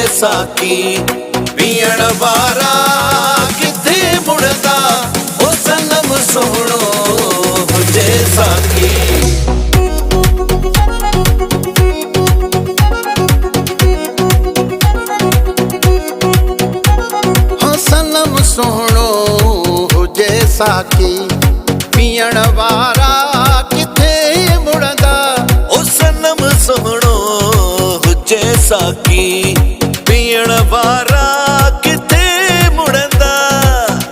साकी पीण वारा किथे मुड़दा ओ सनम सोहणो हुजे साकी। हो सनम सोहणो हुजे साकी पीण वारा किथे मुड़दा ओ सनम सोहणो हुजे साकी पीण वारा किथे मुड़दा।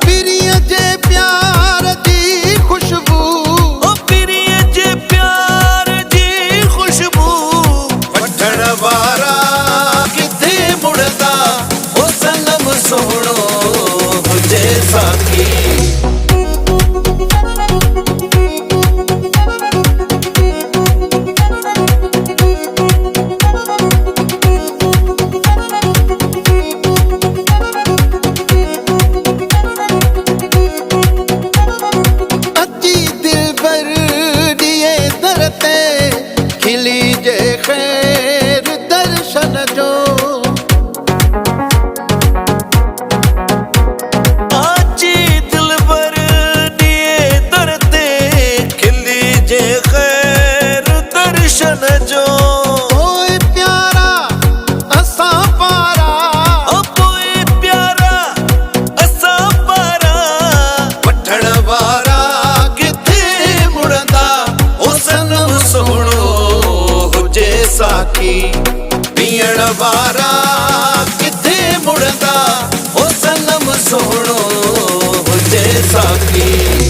पिरिय जे प्यार जी खुशबू ओ पिरिय जे प्यार जी खुशबू वठण वारा किथे मुड़दा ओ सनम सोहणो हुजे साकी। खिली जे खैर दर्शन जो आजी दिलबर दिए दरते खिली जे खैर दर्शन जो। ओए प्यारा असा पारा ओए प्यारा असा पारा वठण वारा किथे मुड़दा ओ सनम सोहणो साकी पीण वारा किथे मुड़दा ओ सनम सोहणो हुजे साकी।